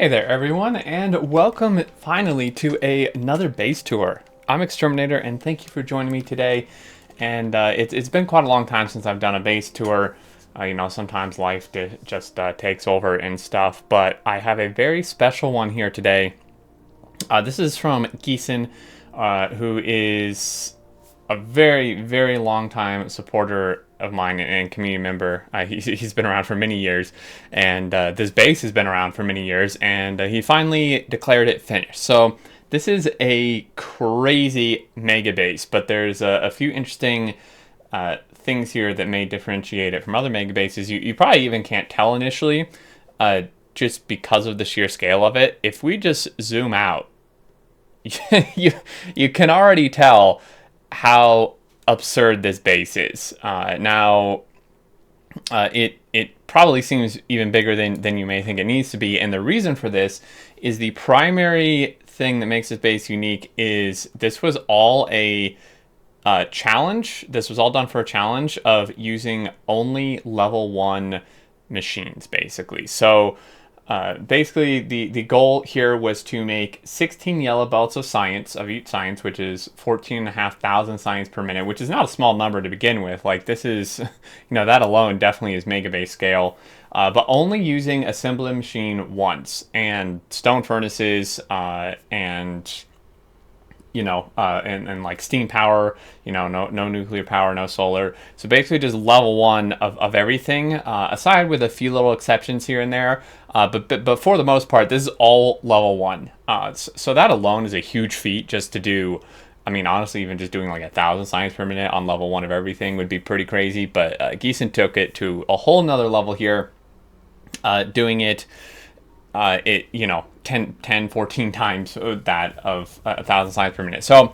Hey there everyone, and welcome finally to another base tour. I'm Xterminator, and thank you for joining me today. And it's been quite a long time since I've done a base tour. You know, sometimes life just takes over and stuff, but I have a very special one here today. This is from Geeson, who is a very, very long time supporter of mine and community member. He's been around for many years, and this base has been around for many years, and he finally declared it finished. So this is a crazy mega base, but there's a few interesting things here that may differentiate it from other mega bases. You probably even can't tell initially, just because of the sheer scale of it. If we just zoom out, you can already tell how absurd this base is. It probably seems even bigger than you may think it needs to be, and the reason for this is the primary thing that makes this base unique is this was all a challenge. This was all done for a challenge of using only level 1 machines, basically. So basically, the goal here was to make 16 yellow belts of science, of each science, which is 14,500 science per minute, which is not a small number to begin with. Like, this is, that alone definitely is megabase scale. But only using assembly machine once, and stone furnaces, and like steam power, no nuclear power, no solar. So basically just level 1 of everything, aside with a few little exceptions here and there. But for the most part, this is all level 1. So that alone is a huge feat just to do. I mean, honestly, even just doing like 1,000 science per minute on level 1 of everything would be pretty crazy. But Geeson took it to a whole nother level here, doing it 10, 14 times that of 1,000 science per minute. So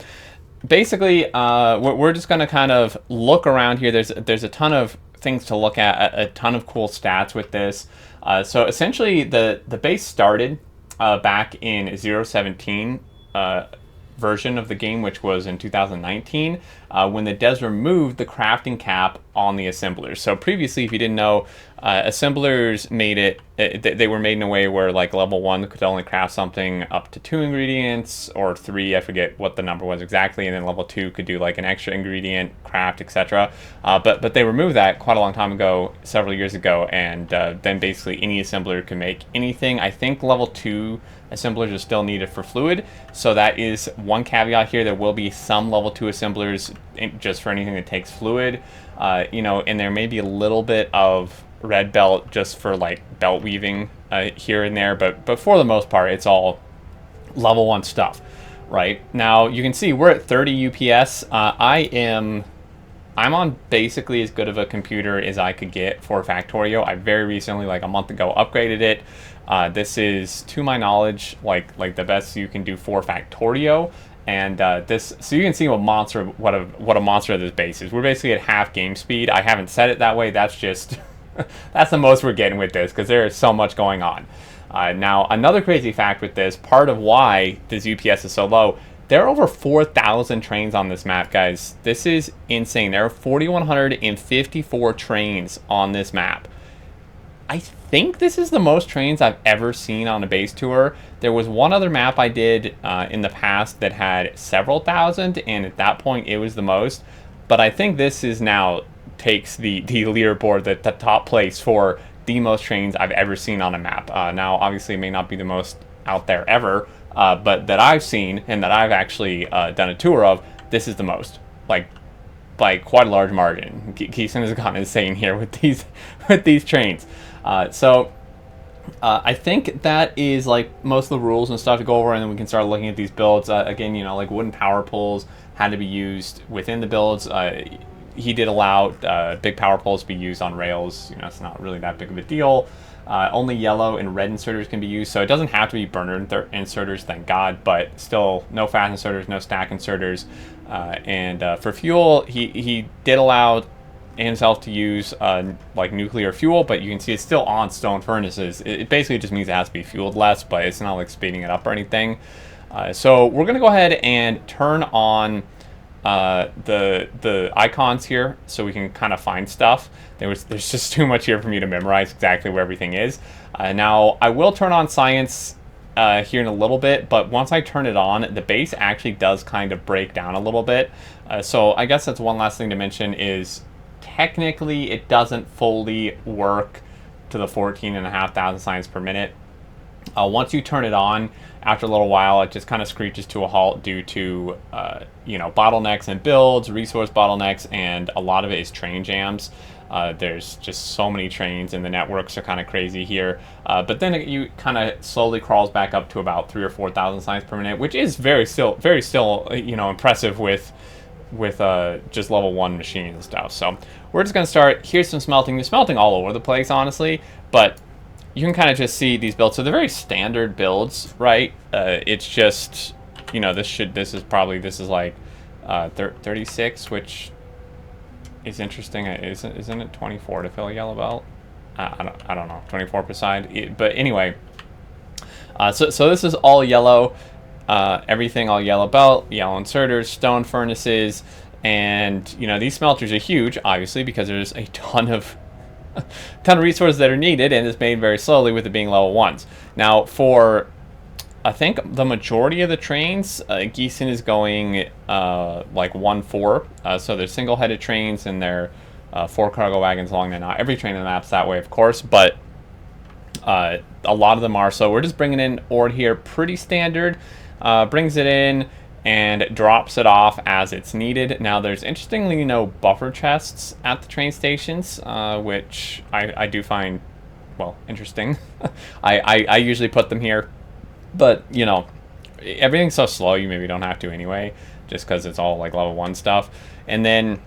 basically, we're just going to kind of look around here. There's a ton of things to look at, a ton of cool stats with this. So essentially, the base started back in 017 version of the game, which was in 2019, when the devs removed the crafting cap on the assemblers. So previously, if you didn't know, assemblers made it, they were made in a way where like level 1 could only craft something up to 2 ingredients, or 3, I forget what the number was exactly, and then level 2 could do like an extra ingredient, craft, etc. But they removed that quite a long time ago, several years ago, and then basically any assembler can make anything. I think level 2 assemblers are still needed for fluid, so that is one caveat here. There will be some level 2 assemblers just for anything that takes fluid, and there may be a little bit of red belt just for like belt weaving here and there, but for the most part, it's all level 1 stuff. Right now, you can see we're at 30 UPS. I'm on basically as good of a computer as I could get for Factorio. I very recently, like a month ago, upgraded it. This is, to my knowledge, like the best you can do for Factorio. And so you can see what a monster this base is. We're basically at half game speed. I haven't set it that way. That's just that's the most we're getting with this, because there is so much going on. Now, another crazy fact with this, part of why this UPS is so low, there are over 4,000 trains on this map, guys. This is insane. There are 4,154 trains on this map. I think this is the most trains I've ever seen on a base tour. There was one other map I did in the past that had several thousand, and at that point it was the most. But I think this is now takes the leaderboard, the top place for the most trains I've ever seen on a map. Now, obviously, it may not be the most out there ever, but that I've seen and that I've actually done a tour of, this is the most, like by quite a large margin. Geeson has gone insane here with these trains. So I think that is like most of the rules and stuff to go over, and then we can start looking at these builds. Again, like wooden power poles had to be used within the builds. He did allow big power poles to be used on rails. It's not really that big of a deal. Only yellow and red inserters can be used, so it doesn't have to be burner inserters, thank God, but still no fast inserters, no stack inserters. And for fuel, he did allow himself to use like nuclear fuel, but you can see it's still on stone furnaces. It basically just means it has to be fueled less, but it's not like speeding it up or anything. So we're gonna go ahead and turn on the icons here so we can kind of find stuff. There's just too much here for me to memorize exactly where everything is. Now, I will turn on science here in a little bit, but once I turn it on, the base actually does kind of break down a little bit. So I guess that's one last thing to mention is technically it doesn't fully work to the 14,500 science per minute. Once you turn it on, after a little while, it just kind of screeches to a halt due to, bottlenecks and builds, resource bottlenecks, and a lot of it is train jams. There's just so many trains, and the networks are kind of crazy here. But then you kind of slowly crawls back up to about 3,000 or 4,000 science per minute, which is very still impressive with just level 1 machines and stuff. So we're just gonna start. Here's some smelting. There's smelting all over the place, honestly, but you can kind of just see these builds. So they're very standard builds, right? It's just, this is like 36, which is interesting. Isn't it 24 to fill a yellow belt? I don't know, 24 per side. But anyway, so this is all yellow. Everything all yellow belt, yellow inserters, stone furnaces, and these smelters are huge, obviously, because there's a ton of resources that are needed, and it's made very slowly with it being level 1s. Now, for I think the majority of the trains, Geeson is going like 1-4. So they're single-headed trains, and they're 4 cargo wagons long. And not every train on the map's that way, of course, but a lot of them are. So we're just bringing in ore here, pretty standard. Brings it in and drops it off as it's needed. Now, there's interestingly no buffer chests at the train stations, which I do find, well, interesting. I usually put them here, but everything's so slow, you maybe don't have to anyway, just because it's all like level 1 stuff. And then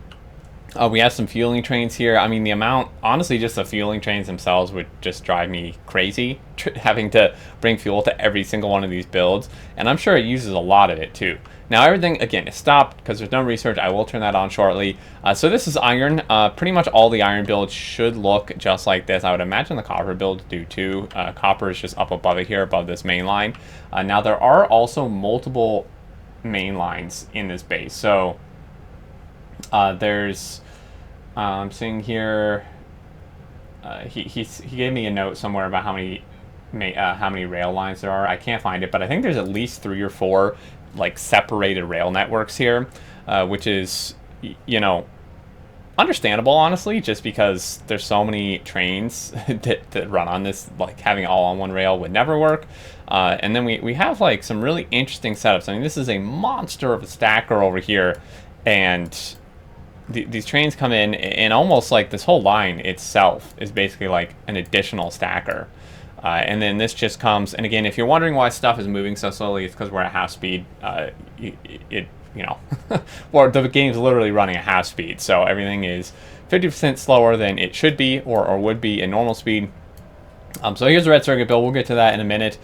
we have some fueling trains here. I mean, the amount, honestly, just the fueling trains themselves would just drive me crazy, having to bring fuel to every single one of these builds. And I'm sure it uses a lot of it too. Now, everything, again, is stopped because there's no research. I will turn that on shortly. So this is iron. Pretty much all the iron builds should look just like this. I would imagine the copper builds do too. Copper is just up above it here, above this main line. Now, there are also multiple main lines in this base. So there's, I'm seeing here, he gave me a note somewhere about how many rail lines there are. I can't find it, but I think there's at least 3 or 4 like separated rail networks here, which is, understandable, honestly, just because there's so many trains that run on this. Like, having it all on one rail would never work. And then we have like some really interesting setups. I mean, this is a monster of a stacker over here, and these trains come in, and almost like this whole line itself is basically like an additional stacker. And then this just comes, and again, if you're wondering why stuff is moving so slowly, it's because we're at half speed. Or the game's literally running at half speed, so everything is 50% slower than it should be or would be in normal speed. So here's the red circuit build. We'll get to that in a minute.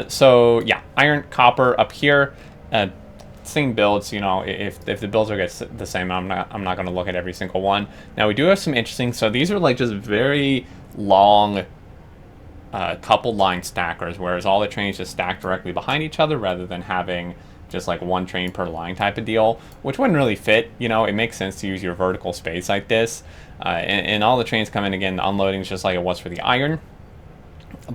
So yeah, iron, copper up here. Same builds, if the builds are the same, I'm not going to look at every single one. Now, we do have some interesting, so these are like just very long coupled line stackers, whereas all the trains just stack directly behind each other rather than having just like one train per line type of deal, which wouldn't really fit. It makes sense to use your vertical space like this. And all the trains come in, again, the unloading is just like it was for the iron.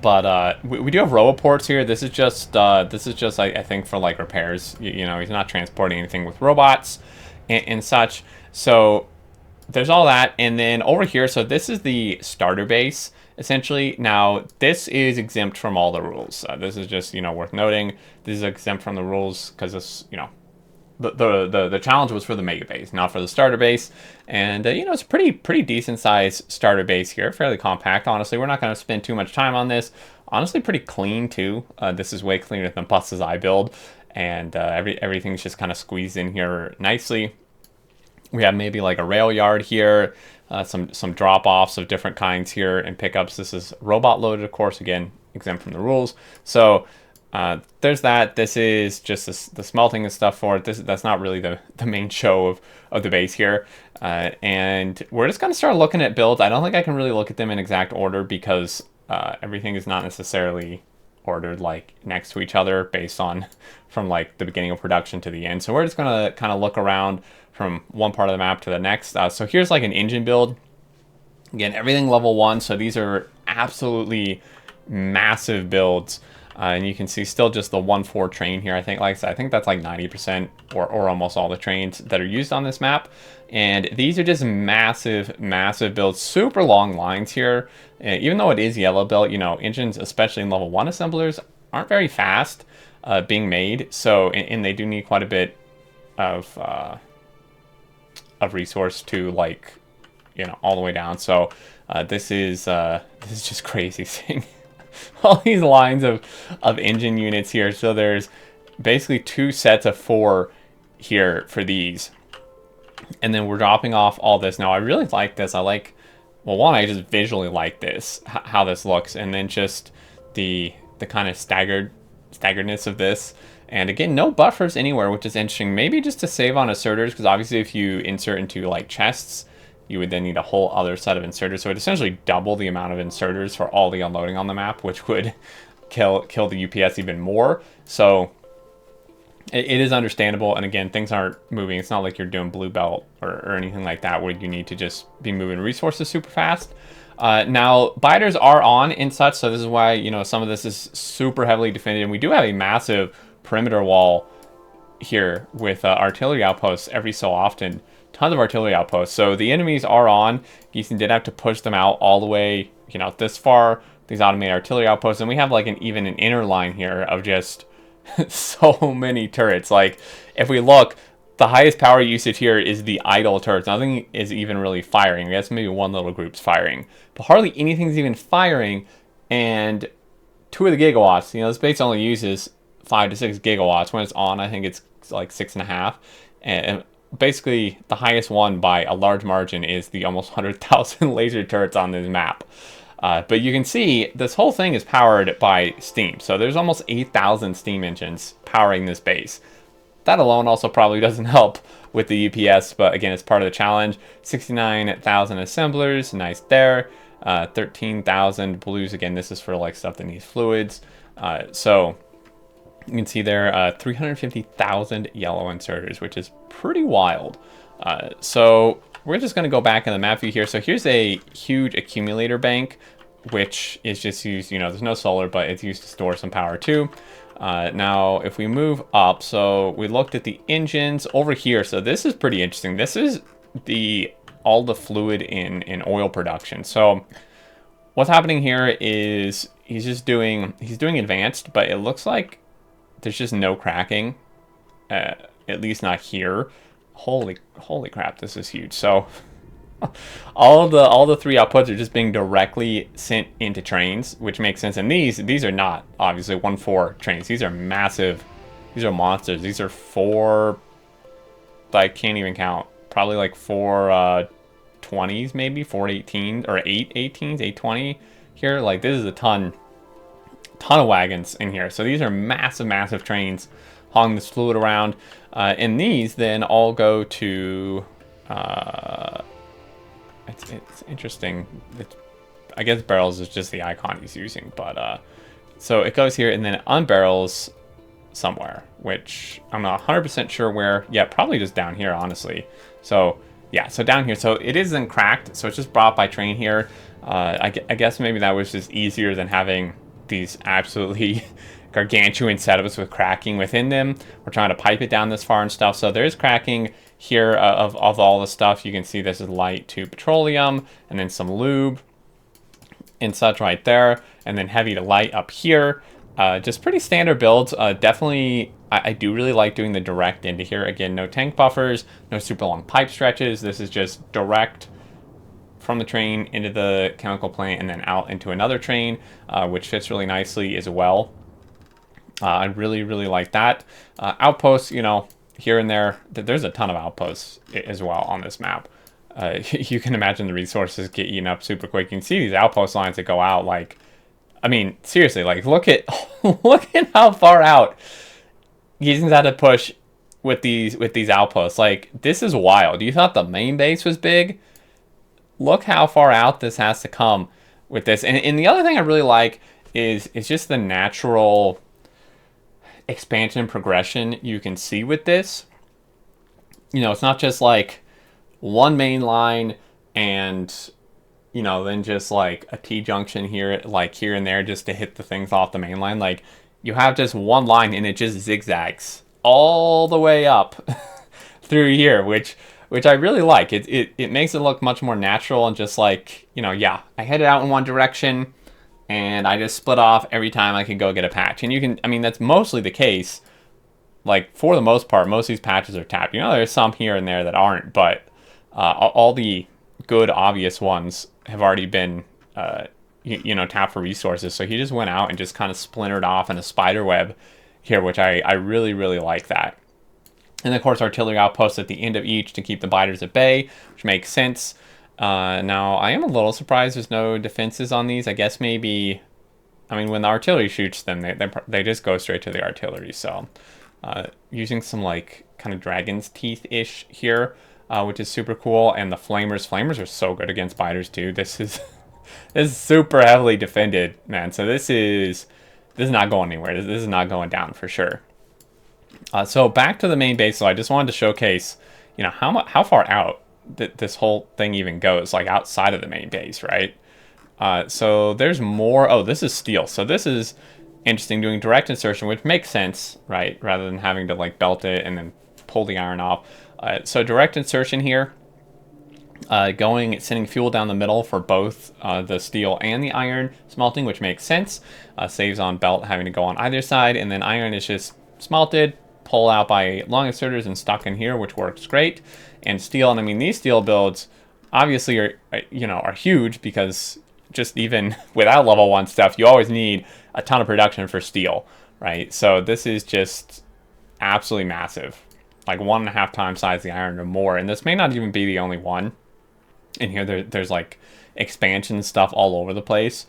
But we do have roboports here. This is just I think for like repairs. He's not transporting anything with robots and such. So there's all that, and then over here, so this is the starter base essentially. Now, this is exempt from all the rules. This is just worth noting. This is exempt from the rules because this the challenge was for the mega base, not for the starter base. And it's a pretty decent sized starter base here, fairly compact. Honestly, we're not going to spend too much time on this. Honestly, pretty clean too. This is way cleaner than Bus's I build, and everything's just kind of squeezed in here nicely. We have maybe like a rail yard here, some drop-offs of different kinds here, and pickups. This is robot loaded, of course, again, exempt from the rules. So there's that. This is just the smelting and stuff for it. That's not really the main show of the base here. And we're just going to start looking at builds. I don't think I can really look at them in exact order because everything is not necessarily ordered like next to each other based on from like the beginning of production to the end. So we're just going to kind of look around from one part of the map to the next. So here's like an engine build. Again, everything level 1. So these are absolutely massive builds. And you can see still just the 1-4 train here. I think, like I said, I think that's like 90% or almost all the trains that are used on this map. And these are just massive, massive builds, super long lines here. Even though it is yellow belt, you know, engines, especially in level 1 assemblers, aren't very fast being made. So, and they do need quite a bit of resource to, like, you know, all the way down. So this is just crazy seeing all these lines of engine units here. So there's basically 2 sets of 4 here for these, and then we're dropping off all this. Now I really like this. I like, well, one, I just visually like this, how this looks, and then just the kind of staggeredness of this. And again, no buffers anywhere, which is interesting. Maybe just to save on inserters, because obviously if you insert into like chests, you would then need a whole other set of inserters. So it essentially double the amount of inserters for all the unloading on the map, which would kill the UPS even more. So it is understandable. And again, things aren't moving. It's not like you're doing blue belt or anything like that, where you need to just be moving resources super fast. Now, biters are on and such, so this is why, you know, some of this is super heavily defended. And we do have a massive perimeter wall here with artillery outposts every so often. Tons of artillery outposts. So the enemies are on. Geeson did have to push them out all the way, you know, this far, these automated artillery outposts. And we have like even an inner line here of just so many turrets. Like, if we look, the highest power usage here is the idle turrets. Nothing is even really firing. I guess maybe one little group's firing, but hardly anything's even firing. And 2 of the gigawatts, you know, this base only uses 5 to 6 gigawatts. When it's on, I think it's like 6.5. And basically the highest one by a large margin is the almost 100,000 laser turrets on this map. But you can see this whole thing is powered by steam. So there's almost 8,000 steam engines powering this base. That alone also probably doesn't help with the UPS, but again, it's part of the challenge. 69,000 assemblers, nice there. 13,000 blues. Again, this is for like stuff that needs fluids. So you can see there 350,000 yellow inserters, which is pretty wild. So we're just going to go back in the map view here. So here's a huge accumulator bank, which is just used, you know, there's no solar, but it's used to store some power too. Now, if we move up, so we looked at the engines over here. So this is pretty interesting. This is all the fluid in oil production. So what's happening here is he's doing advanced, but it looks like there's just no cracking, at least not here. Holy crap, this is huge. So all the 3 outputs are just being directly sent into trains, which makes sense. And these are not obviously 1-4 trains. These are massive. These are monsters. These are 4, I can't even count. Probably like 4 20s, maybe 4 18s or 8 18s, 820 here. Like, this is a ton of wagons in here. So these are massive trains hauling this fluid around. And these then all go to it's interesting. I guess barrels is just the icon he's using, but so it goes here and then it unbarrels somewhere, which I'm not 100% sure where. Yeah, probably just down here, honestly. So yeah, so down here. So it isn't cracked, so it's just brought by train here. I guess maybe that was just easier than having these absolutely gargantuan setups with cracking within them. We're trying to pipe it down this far and stuff. So there's cracking here of all the stuff. You can see this is light to petroleum and then some lube and such right there. And then heavy to light up here. Just pretty standard builds. Definitely, I do really like doing the direct into here. Again, no tank buffers, no super long pipe stretches. This is just direct from the train into the chemical plant and then out into another train, which fits really nicely as well. I really like that. Outposts, you know, here and there, there's a ton of outposts as well on this map. You can imagine the resources get eaten up super quick. You can see these outpost lines that go out, like, I mean, seriously, like, look at how far out Geeson's had to push with these outposts. Like, this is wild. You thought the main base was big? Look how far out this has to come with this. And the other thing I really like is just the natural expansion progression you can see with this. You know, it's not just like one main line and you know, than just like a T-junction here, like here and there, just to hit the things off the main line. Like, you have just one line and it just zigzags all the way up through here, which I really like. It makes it look much more natural and just like, you know, yeah, I headed out in one direction and I just split off every time I can go get a patch. And you can, I mean, that's mostly the case. Like, for the most part, most of these patches are tapped. You know, there's some here and there that aren't, but all the good, obvious ones have already been, you know, tapped for resources. So he just went out and just kind of splintered off in a spider web here, which I really, really like that. And of course, artillery outposts at the end of each to keep the biters at bay, which makes sense. Now, I am a little surprised there's no defenses on these. I guess maybe, I mean, when the artillery shoots them, they just go straight to the artillery. So, using some like kind of dragon's teeth-ish here, which is super cool. And the flamers are so good against biters too. This is this is super heavily defended, man. So this is not going anywhere. This is not going down for sure. So back to the main base. So I just wanted to showcase, you know, how far out this whole thing even goes, like outside of the main base, right? So there's more. Oh, this is steel. So this is interesting, doing direct insertion, which makes sense, right? Rather than having to like belt it and then pull the iron off. So direct insertion here, sending fuel down the middle for both the steel and the iron smelting, which makes sense. Saves on belt having to go on either side, and then iron is just smelted, pull out by long inserters and stuck in here, which works great. And steel, and I mean, these steel builds obviously are, you know, are huge, because just even without level 1 stuff, you always need a ton of production for steel, right? So this is just absolutely massive, like 1.5 times size of the iron or more. And this may not even be the only one. In here, there's like expansion stuff all over the place,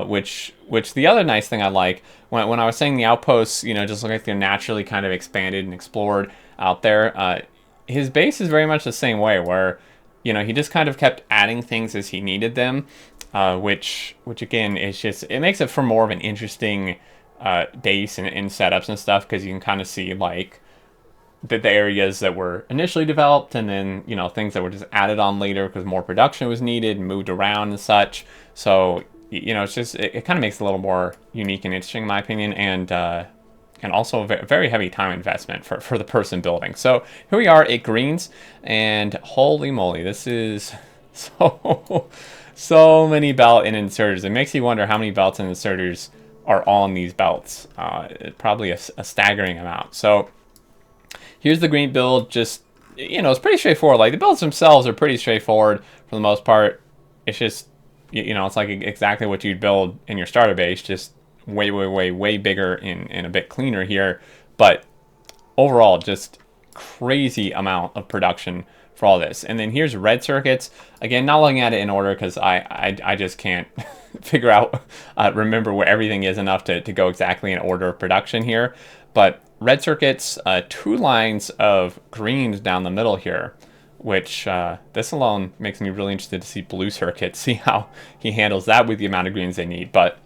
which the other nice thing I like, when I was saying the outposts, you know, just look like they're naturally kind of expanded and explored out there. His base is very much the same way, where, you know, he just kind of kept adding things as he needed them, which again is just, it makes it for more of an interesting base and setups and stuff, because you can kind of see like the areas that were initially developed, and then, you know, things that were just added on later because more production was needed and moved around and such. So, you know, it's just, it kind of makes it a little more unique and interesting in my opinion, and also a very heavy time investment for the person building. So here we are at greens, and holy moly, this is so many belt and inserters. It makes you wonder how many belts and inserters are on these belts. Probably a staggering amount. So here's the green build. Just, you know, it's pretty straightforward. Like, the builds themselves are pretty straightforward for the most part. It's just, you know, it's like exactly what you'd build in your starter base, just way bigger and a bit cleaner here. But overall, just crazy amount of production for all this. And then here's red circuits. Again, not looking at it in order, because I just can't figure out, remember where everything is enough to go exactly in order of production here. But red circuits, 2 lines of greens down the middle here, which this alone makes me really interested to see blue circuits, see how he handles that with the amount of greens they need. But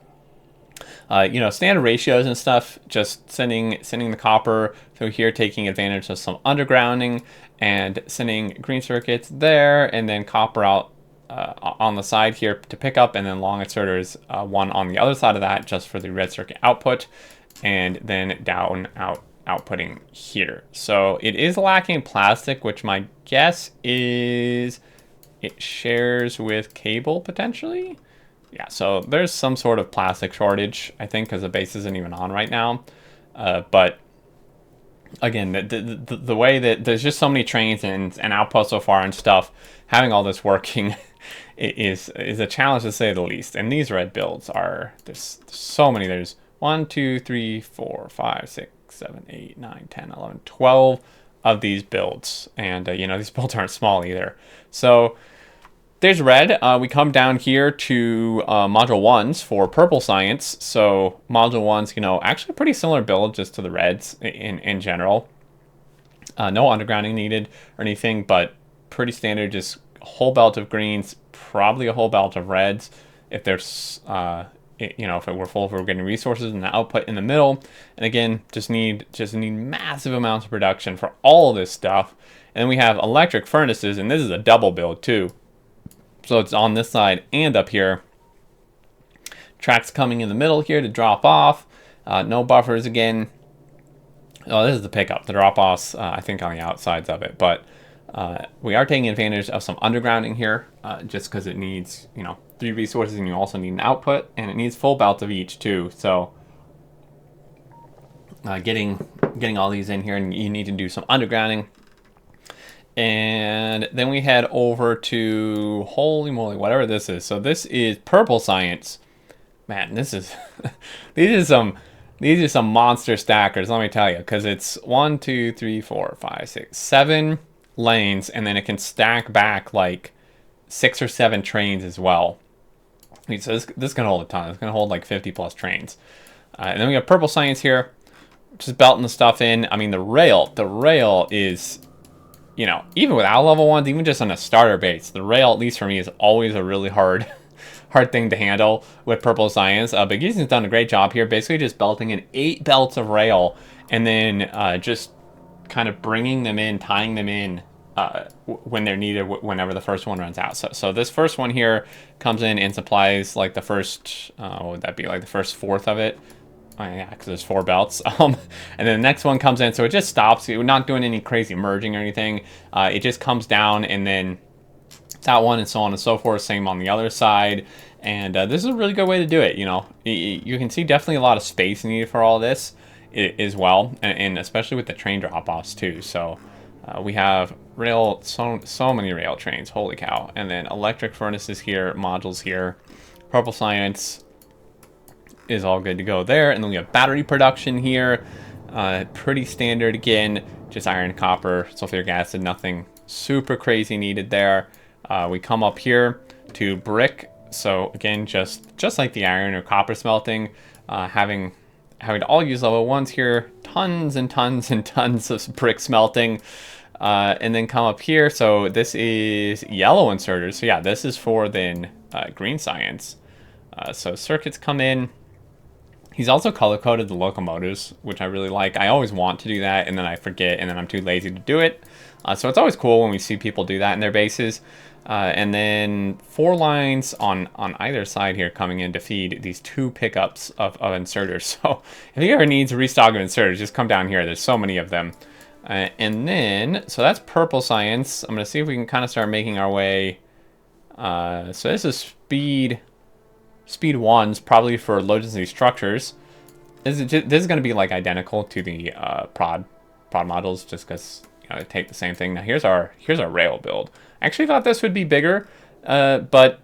you know, standard ratios and stuff, just sending the copper through here, taking advantage of some undergrounding, and sending green circuits there, and then copper out on the side here to pick up, and then long inserters, one on the other side of that just for the red circuit output, and then outputting here. So it is lacking plastic, which my guess is it shares with cable potentially. Yeah, so there's some sort of plastic shortage, I think, because the base isn't even on right now. But again, the way that there's just so many trains and outposts so far and stuff, having all this working is a challenge to say the least. And these red builds are, there's so many. There's 1, 2, 3, 4, 5, 6, 7, 8, 9, 10, 11, 12 of these builds. And, you know, these builds aren't small either. So there's red. We come down here to module 1s for purple science. So module 1s, you know, actually pretty similar build just to the reds in general. No undergrounding needed or anything, but pretty standard, just a whole belt of greens, probably a whole belt of reds. If there's, you know, if it were full, if we're getting resources and the output in the middle. And again, just need massive amounts of production for all of this stuff. And then we have electric furnaces, and this is a double build too. So it's on this side and up here. Tracks coming in the middle here to drop off. No buffers again. Oh, this is the pickup. The drop-offs, I think, on the outsides of it. But we are taking advantage of some undergrounding here, just because it needs, 3 resources, and you also need an output, and it needs full belts of each too. So getting all these in here, and you need to do some undergrounding. And then we head over to, holy moly, whatever this is. So this is purple science. Man, this is these are some monster stackers, let me tell you, because it's 1, 2, 3, 4, 5, 6, 7 lanes, and then it can stack back like 6 or 7 trains as well. So this can hold a ton. It's gonna hold like 50 plus trains. And then we have purple science here, just belting the stuff in. I mean, the rail is, even without level 1s, even just on a starter base, the rail, at least for me, is always a really hard thing to handle with purple science. But Geeson's done a great job here, basically just belting in 8 belts of rail, and then just kind of bringing them in, tying them in when they're needed, whenever the first one runs out. So this first one here comes in and supplies like the first, what would that be, like the first fourth of it? Oh, yeah, because there's 4 belts. And then the next one comes in, so it just stops. We're not doing any crazy merging or anything. It just comes down, and then that one, and so on and so forth. Same on the other side. And this is a really good way to do it. You can see definitely a lot of space needed for all this as well, and especially with the train drop-offs too. So we have rail, so many rail trains, holy cow. And then electric furnaces here, modules here. Purple science is all good to go there. And then we have battery production here, pretty standard again, just iron, copper, sulfuric acid, nothing super crazy needed there. We come up here to brick. So again, just like the iron or copper smelting, having to all use level 1s here, tons and tons and tons of brick smelting, and then come up here. So this is yellow inserters. So yeah, this is for then green science. So circuits come in. He's also color-coded the locomotives, which I really like. I always want to do that, and then I forget, and then I'm too lazy to do it. So it's always cool when we see people do that in their bases. And then 4 lines on either side here coming in to feed these 2 pickups of inserters. So if you ever needs a restock of inserters, just come down here. There's so many of them. And then, so that's purple science. I'm going to see if we can kind of start making our way. So this is speed 1s, probably for low density structures. This is going to be like identical to the prod models, just because they take the same thing. Now here's our rail build. I actually thought this would be bigger, but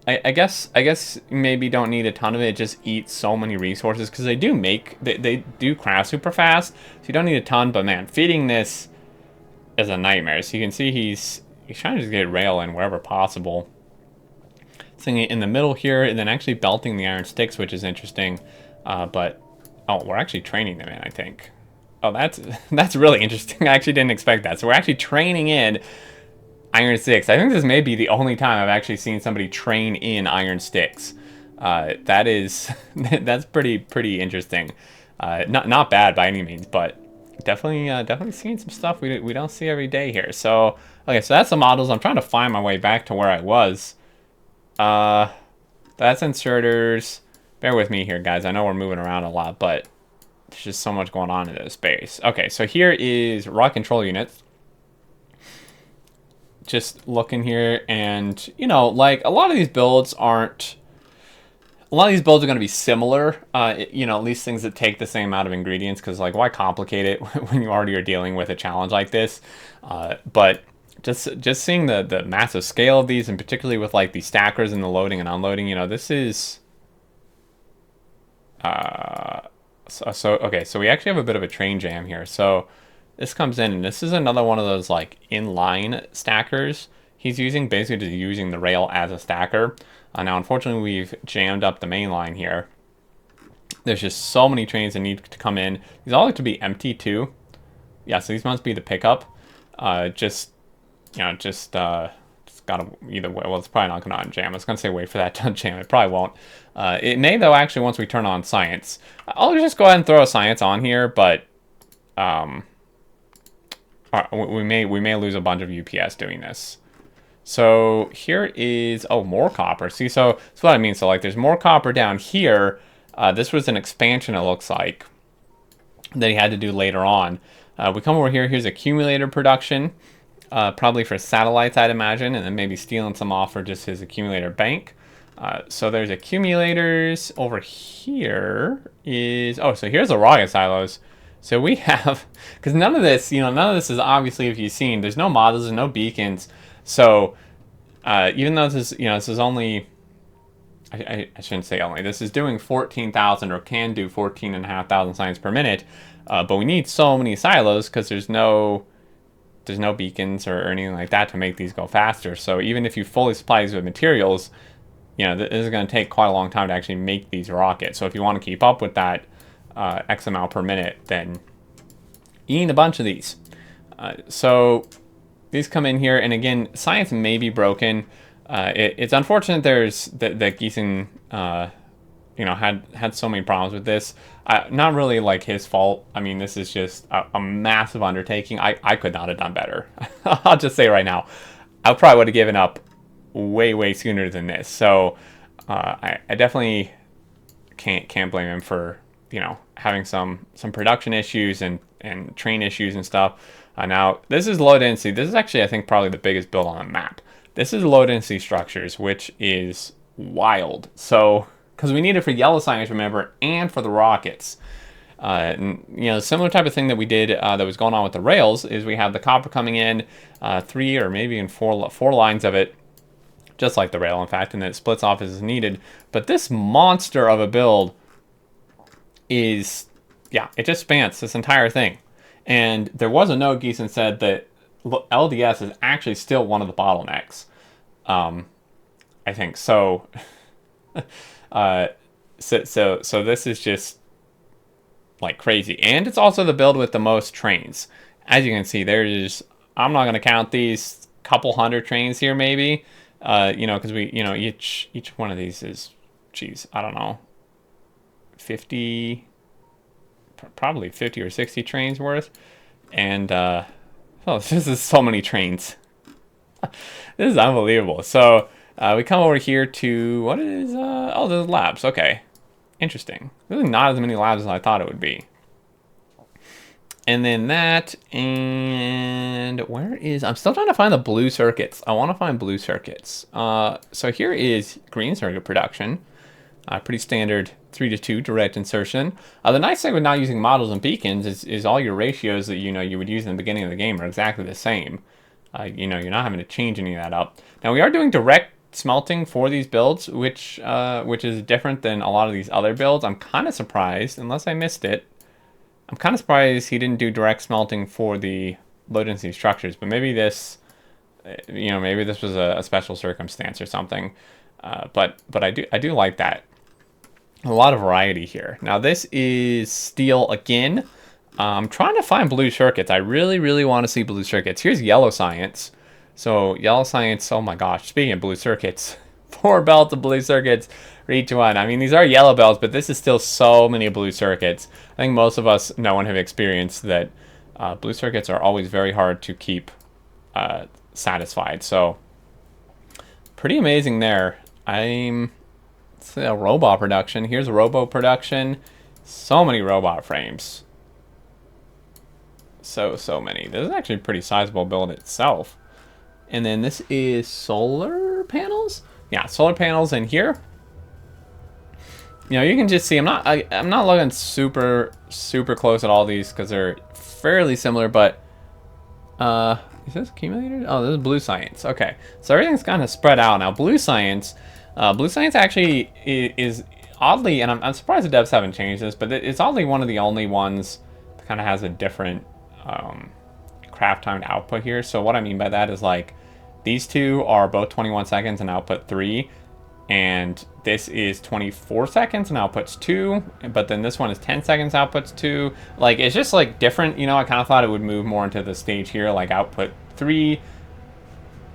I guess maybe don't need a ton of it. It just eats so many resources, because they do craft super fast, so you don't need a ton. But man, feeding this is a nightmare. So you can see he's trying to just get rail in wherever possible. Thing in the middle here, and then actually belting the iron sticks, which is interesting. But we're actually training them in, I think. Oh, that's really interesting. I actually didn't expect that. So we're actually training in iron sticks. I think this may be the only time I've actually seen somebody train in iron sticks. That's pretty interesting. Not bad by any means, but definitely seeing some stuff we don't see every day here. So okay, so that's the models. I'm trying to find my way back to where I was. That's inserters. Bear with me here, guys. I know we're moving around a lot, but there's just so much going on in this space. Okay, so here is rod control units. Just looking here, and like a lot of these builds are going to be similar. At least things that take the same amount of ingredients, because like why complicate it when you already are dealing with a challenge like this? But just seeing the massive scale of these, and particularly with like the stackers and the loading and unloading, this is okay, so we actually have a bit of a train jam here. So this comes in, and this is another one of those like inline stackers he's using, basically just using the rail as a stacker. Now unfortunately we've jammed up the main line here. There's just so many trains that need to come in. These all have to be empty too. Yeah, so these must be the pickup. Just gotta either way. Well, it's probably not gonna unjam. I was gonna say wait for that to unjam. It probably won't. It may though, actually, once we turn on science. I'll just go ahead and throw a science on here, but we may lose a bunch of UPS doing this. So here is, oh, more copper. See, so that's what I mean. So like there's more copper down here. This was an expansion, it looks like, that he had to do later on. We come over here, here's accumulator production, probably for satellites, I'd imagine, and then maybe stealing some off for just his accumulator bank. So there's accumulators. Over here is, oh, so here's the rocket silos. So we have, because none of this, none of this is obviously, if you've seen, there's no models, there's no beacons. So even though this is, this is only, I shouldn't say only, this is doing 14,000 or can do 14,500 science per minute, but we need so many silos because there's no beacons or anything like that to make these go faster. So even if you fully supply these with materials, this is going to take quite a long time to actually make these rockets. So if you want to keep up with that X amount per minute, then you need a bunch of these. So these come in here, and again, science may be broken. It's unfortunate there's that Geeson, had so many problems with this. Not really like his fault. I mean, this is just a massive undertaking. I could not have done better. I'll just say right now, I probably would have given up way sooner than this. So I definitely can't blame him for having some production issues and train issues and stuff. Now this is low density. This is actually, I think, probably the biggest build on the map. This is low density structures, which is wild. So because we need it for yellow science, remember, and for the rockets. Similar type of thing that we did that was going on with the rails is we have the copper coming in, 3 or maybe even four lines of it, just like the rail, in fact, and then it splits off as needed. But this monster of a build is, it just spans this entire thing. And there was a note Geeson said that LDS is actually still one of the bottlenecks. I think so. So this is just like crazy, and it's also the build with the most trains. As you can see, there's, I'm not going to count these couple hundred trains here, maybe, because we, each one of these is, geez, I don't know, 50, probably 50 or 60 trains worth, and this is so many trains. This is unbelievable. So we come over here to, what is, oh, there's labs. Okay, interesting. Really not as many labs as I thought it would be. And then that, and where is, I'm still trying to find the blue circuits. I want to find blue circuits. So here is green circuit production. Pretty standard 3-to-2 direct insertion. The nice thing with not using models and beacons is all your ratios that you would use in the beginning of the game are exactly the same. You're not having to change any of that up. Now we are doing direct smelting for these builds, which is different than a lot of these other builds. I'm kind of surprised, unless I missed it. I'm kind of surprised he didn't do direct smelting for the low density structures, but maybe this, maybe this was a special circumstance or something. But I do like that. A lot of variety here. Now this is steel again. I'm trying to find blue circuits. I really want to see blue circuits. Here's yellow science. So yellow science, oh my gosh, speaking of blue circuits, 4 belts of blue circuits for each one. I mean, these are yellow belts, but this is still so many blue circuits. I think most of us know and have experienced that blue circuits are always very hard to keep satisfied. So pretty amazing there. It's a robot production. Here's a robo production. So many robot frames. So many. This is actually a pretty sizable build itself. And then this is solar panels. Yeah, solar panels in here. You can just see I'm not looking super close at all these because they're fairly similar, but is this accumulator? Oh, this is blue science. Okay, so everything's kind of spread out now. Blue science actually is oddly, and I'm surprised the devs haven't changed this, but it's oddly one of the only ones that kind of has a different craft timed output here. So what I mean by that is, like, these two are both 21 seconds and output 3, and this is 24 seconds and outputs 2, but then this one is 10 seconds, outputs 2. Like, it's just like different. I kind of thought it would move more into the stage here, like output 3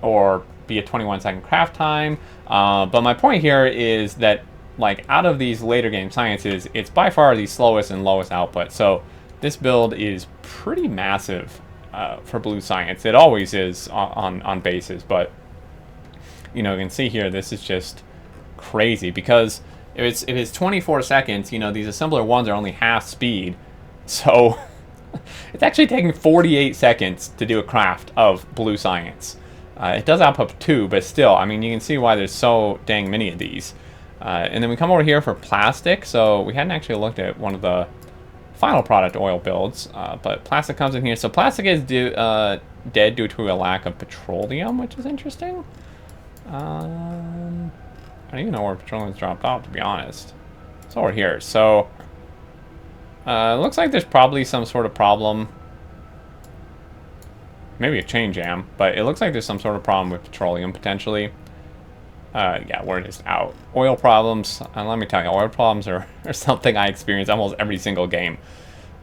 or be a 21-second craft time. But my point here is that, like, out of these later game sciences, it's by far the slowest and lowest output. So this build is pretty massive for blue science. It always is on bases, but you know, you can see here, this is just crazy, because if it's 24 seconds, you know, these assembler ones are only half speed. So it's actually taking 48 seconds to do a craft of blue science. It does output 2, but still, I mean, you can see why there's so dang many of these. And then we come over here for plastic. So we hadn't actually looked at one of the final product oil builds, but plastic comes in here. So plastic is dead due to a lack of petroleum, which is interesting. I don't even know where petroleum's dropped off, to be honest. It's over here. So it looks like there's probably some sort of problem. Maybe a chain jam, but it looks like there's some sort of problem with petroleum, potentially. Yeah, where it is out. Oil problems, and let me tell you, oil problems are something I experience almost every single game.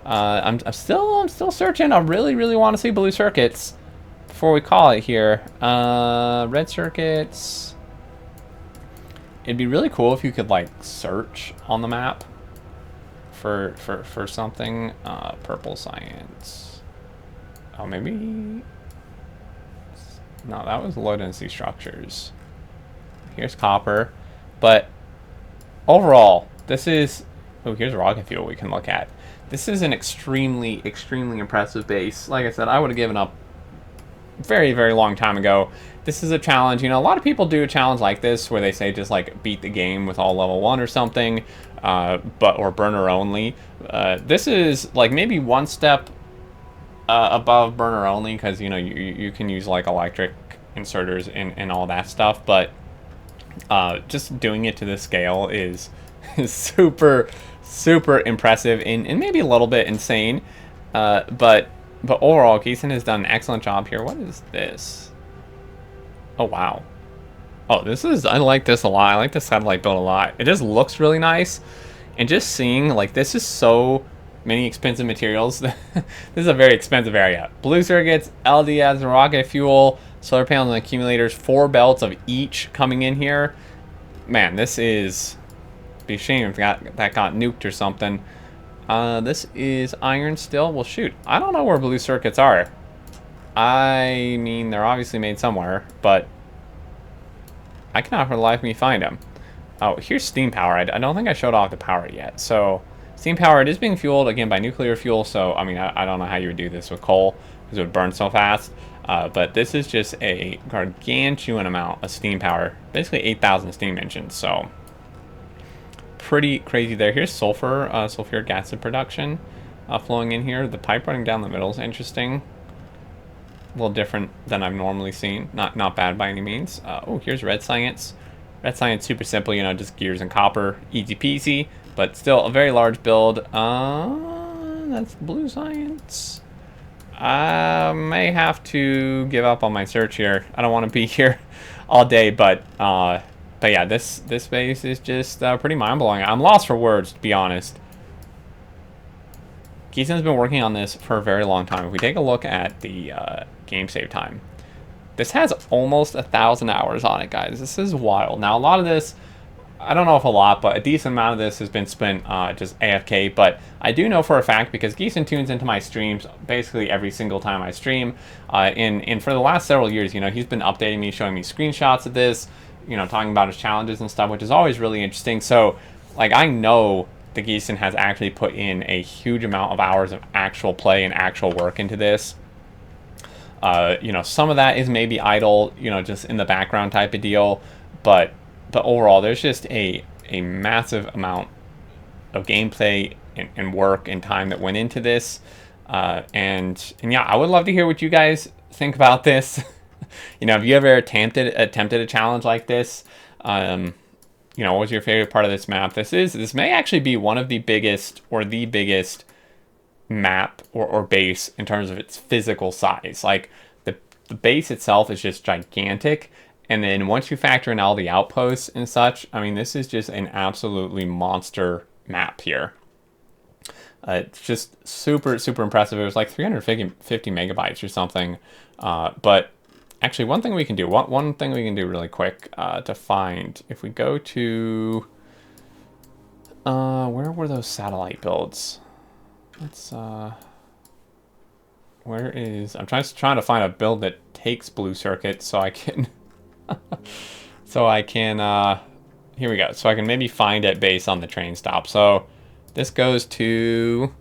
I'm still searching. I really want to see blue circuits before we call it here. Red circuits. It'd be really cool if you could like search on the map for something. Purple science. Oh, maybe. No, that was low density structures. Here's copper, but overall, this is. Oh, here's rocket fuel we can look at. This is an extremely impressive base. Like I said, I would have given up very long time ago. This is a challenge. You know, a lot of people do a challenge like this where they say just like beat the game with all level 1 or something, or burner only. This is like maybe one step above burner only, because you know you can use like electric inserters and all that stuff, but just doing it to this scale is super impressive and maybe a little bit insane, but overall Geeson has done an excellent job here. What is this? Oh wow. Oh, this is, I like this a lot. I like this satellite build a lot. It just looks really nice, and just seeing like this is so many expensive materials. This is a very expensive area. Blue circuits, LDS, rocket fuel, solar panels and accumulators, 4 belts of each coming in here. Man, this is, be a shame if that got nuked or something. This is iron still. Well, shoot, I don't know where blue circuits are. I mean, they're obviously made somewhere, but I cannot for the life of me find them. Oh, here's steam power. I don't think I showed off the power yet. So steam power, it is being fueled again by nuclear fuel. So I mean, I don't know how you would do this with coal, because it would burn so fast. But this is just a gargantuan amount of steam power, basically 8,000 steam engines. So pretty crazy there. Here's sulfur, sulfuric acid production flowing in here. The pipe running down the middle is interesting. A little different than I've normally seen. Not bad by any means. Oh, here's red science. Red science, super simple, you know, just gears and copper, easy peasy, but still a very large build. That's blue science. I may have to give up on my search here. I don't want to be here all day, but yeah, this base is just pretty mind-blowing. I'm lost for words, to be honest. Geeson's been working on this for a very long time. If we take a look at the game save time, this has almost 1,000 hours on it, guys. This is wild. Now, a lot of this, I don't know if a lot, but a decent amount of this has been spent just AFK, but I do know for a fact, because Geeson tunes into my streams basically every single time I stream, and for the last several years, you know, he's been updating me, showing me screenshots of this, you know, talking about his challenges and stuff, which is always really interesting. So, like, I know the Geeson has actually put in a huge amount of hours of actual play and actual work into this. You know, some of that is maybe idle, you know, just in the background type of deal, but overall, there's just a massive amount of gameplay and work and time that went into this, and yeah, I would love to hear what you guys think about this. You know, have you ever attempted a challenge like this? You know, what was your favorite part of this map? This may actually be one of the biggest, or the biggest map or base in terms of its physical size. Like the base itself is just gigantic, and then once you factor in all the outposts and such, I mean, this is just an absolutely monster map here. It's just super impressive. It was like 350 megabytes or something, but actually, one thing we can do really quick to find, if we go to where were those satellite builds? Let's where is, I'm trying to find a build that takes blue circuits so I can So I can, here we go. So I can maybe find it based on the train stop. So this goes to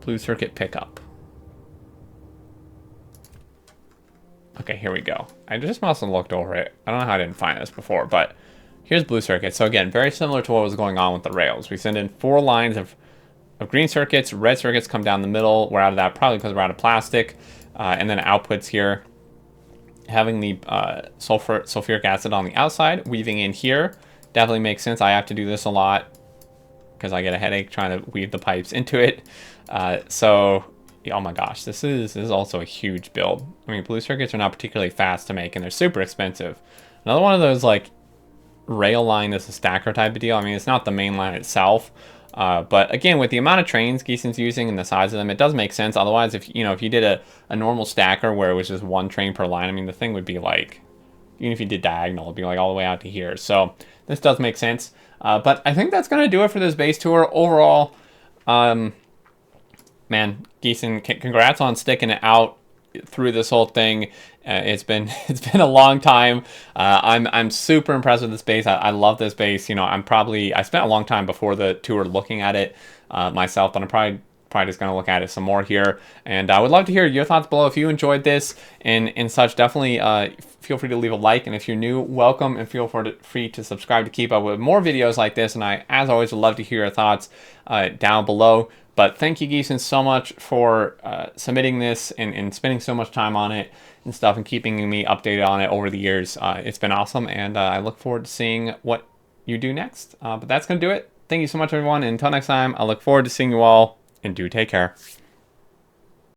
Blue Circuit pickup. Okay, here we go. I just must have looked over it. I don't know how I didn't find this before, but here's Blue Circuit. So again, very similar to what was going on with the rails. We send in 4 lines of green circuits, red circuits come down the middle. We're out of that probably because we're out of plastic. And then outputs here, having the sulfuric acid on the outside, weaving in here. Definitely makes sense. I have to do this a lot because I get a headache trying to weave the pipes into it. So, oh my gosh, this is also a huge build. I mean, blue circuits are not particularly fast to make, and they're super expensive. Another one of those, like, rail line is a stacker type of deal. I mean, it's not the main line itself. But again, with the amount of trains Geeson's using and the size of them, it does make sense. Otherwise, if you did a normal stacker where it was just 1 train per line, I mean, the thing would be like, even if you did diagonal, it'd be like all the way out to here. So this does make sense. But I think that's going to do it for this base tour. Overall, man, Geeson, congrats on sticking it out through this whole thing. It's been a long time. I'm super impressed with this base. I love this base. I spent a long time before the tour looking at it myself, but I'm probably just going to look at it some more here. And I would love to hear your thoughts below if you enjoyed this and such. Definitely feel free to leave a like, and if you're new, welcome, and feel free to subscribe to keep up with more videos like this. And I, as always, would love to hear your thoughts down below. But thank you, Geeson, so much for submitting this and spending so much time on it and stuff and keeping me updated on it over the years. It's been awesome, and I look forward to seeing what you do next. But that's going to do it. Thank you so much, everyone. And until next time, I look forward to seeing you all, and do take care.